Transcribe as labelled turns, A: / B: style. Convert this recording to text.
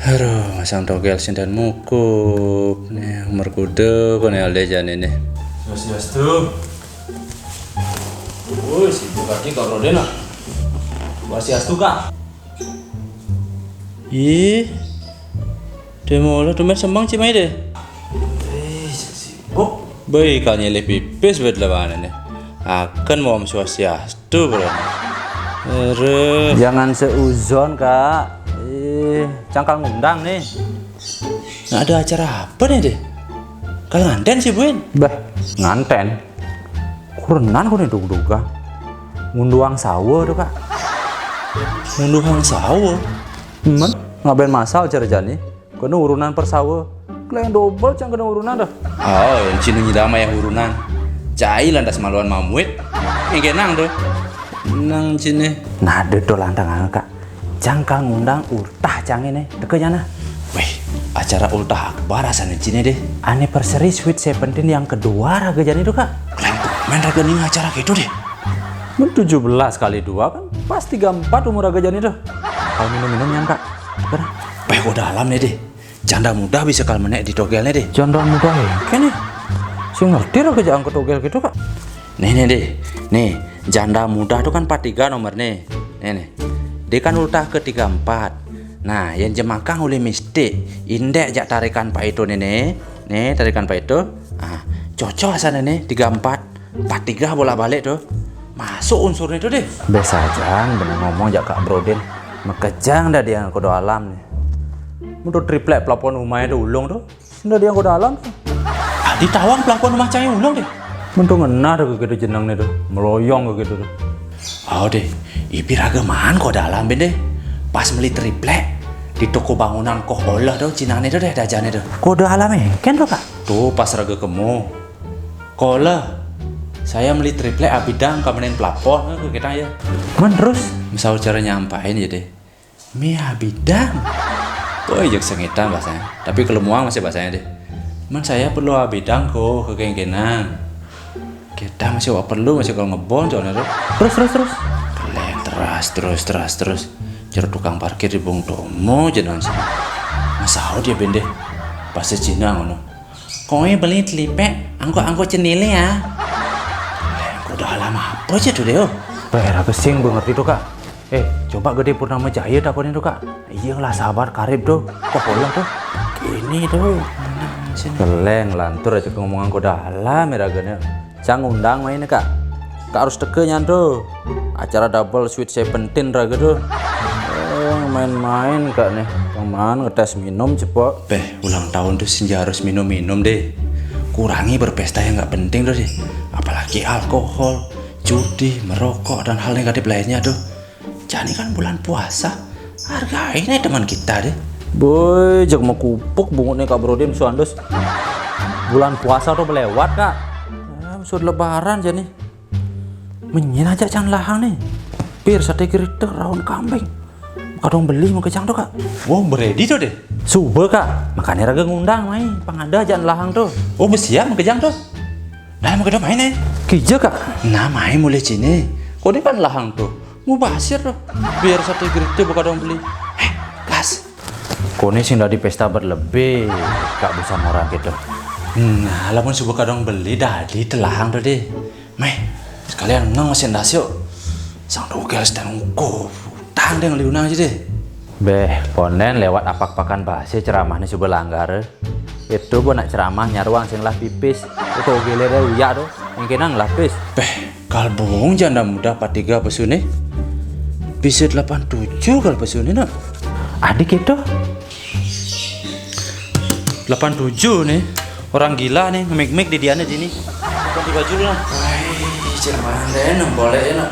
A: Aduh, masang togel sindan mukub. Nih, umur kudu kone alde jan ini.
B: Swastiastu. Woi, si Bupati kau Rodena. Swastiastu kak.
A: Ih, demo lo tuh semang cimai deh.
B: Sibuk.
A: Baik kanya lebih pipis buat lawanan nih. Akan mau swastiastu bro.
C: Jangan seuzon kak. Cangkal ngundang nih.
A: Nah, ada acara apa nih deh? Kalau nganten sih buin.
C: Bah, nganten. Kurenan kok nih duga. Ngunduang sawo tuh kak.
A: Ngunduhang sawo.
C: Men, ngapain masal cerjani? Kena urunan persawo. Kalian double cang kena urunan dah.
A: Oh, yang cinu nyidama yang urunan. Cai lantas maluan mamuit. Yang kenang tuh. Nang cine.
C: Nah, dedo lantang kak. Cangkal ngundang ultah cang ini. Dekenya nah.
A: Wih, acara ultah akbar rasanya cine deh.
C: Anniversary Sweet Seventeen yang kedua raga jani tuh kak.
A: Kalian main raga nih acara gitu deh.
C: 17 kali 2 kan pas 34 umur raga jani tuh. Kalau minum-minum yang kak. Karena
A: Peh kok dalam nih deh. Janda muda bisa kal menek di togelnya deh.
C: janda muda ya kan nih. Si ngerti raga jangan ke togel gitu kak.
A: Nih deh. Nih, janda muda tuh kan 43 nomor nih. Nih. Dia kan ultah ke 34. Nah, yang jemakang oleh mistik. Indek jak tarikan Pak itu nih. Nih, tarikan Pak itu. Ah, cocok sana nih 34. 43 bolak-balik tuh. Masuk unsurnya itu deh.
C: Biasa aja bener ngomong jak kak Brodin. Mekejang dah dia kodo alam nih. Untuk triplek pelapon rumahnya tuh ulung tuh. Sudah dia kodo alam tuh.
A: Ah, ditawang pelakon rumah cahaya ulung deh.
C: Mentung ngena tuh gitu jenang nih tuh. Meloyong gitu tuh.
A: Oh deh, ipi ragaman kok dalam ben deh. Pas beli triplek di toko bangunan kok olah tuh cinane tuh deh dajane tuh.
C: Kodo alam kan tuh kak.
A: Tuh pas raga kemu. Kola. Saya beli triplek abidang kamenin pelapon ke kita ya.
C: Men terus.
A: Misal cara nyampain ya deh. Mi abidang. Oh ijek sengitan bahasanya. Tapi kelemuang masih bahasanya deh. Man saya perlu abidang kok ke kenang. Kita masih perlu masih kalau ngebon soalnya tuh.
C: Terus.
A: Kalian terus. Jero tukang parkir di Bung Tomo jenengan sih. Masa dia bende. Pas Cina ngono. Koe beli telipek, angko cenile ya. Kalian udah lama apa aja tuh deh.
C: Pera kesing gue ngerti tuh kak. Coba gede Purnama Jaya takonin tuh kak. Iya lah sabar karib tuh. Kok pulang tuh.
A: Ini tuh.
C: Keleng lantur aja ngomongan kok dalam ya raganya. Cang undang mainnya kak. Kak harus tekenya tuh. Acara double Sweet Seventeen raga tuh. Main-main kak nih. Teman ngetes minum cepet.
A: Ulang tahun tuh senja harus minum deh. Kurangi berpesta yang nggak penting tuh deh. Apalagi alkohol, judi, merokok dan hal negatif lainnya tuh. Jadi kan bulan puasa. Hargain aja teman kita deh.
C: Boy, jak mau kupuk bungutnya kak Brodin suandos. Bulan puasa tuh melewat kak. Sudah lebaran jadi. Menyen aja can lahang nih. Pir sate kiriter raun kambing. Kadang beli mau kecang tuh kak.
A: Wow, beredi tuh deh.
C: Subuh kak. Makanya raga ngundang main. Pangada jangan lahang tuh.
A: Oh, bersiap mau kejang tuh. Nah, mau kedua main nih.
C: Kija kak.
A: Nah, main mulai sini. Kok dia kan lahang tuh. Mau basir tuh. Biar sate kiriter bukan dong beli. Gas.
C: Kone sing dari pesta berlebih. Kak bisa orang gitu.
A: Nah, lamun subuh kadang beli dadi telahang tuh deh. Meh, sekalian nang mesin das yuk. Sang dogel sedang ngukuh. Tang deh ngeliunang aja deh.
C: Ponen lewat apak-pakan bahasa ceramah nih coba langgar. Itu gua nak ceramah nyaruang sing lah pipis. Itu gile deh uyak tuh. Yang kenang lah pis.
A: Kalbung janda muda 43 pesune. Bisa 87 kal pesune nak.
C: Adik itu
A: 87 nih. Orang gila nih nge-make di diana sini. Ganti baju dulu lah. Wih, ceramah deh, boleh ya nak.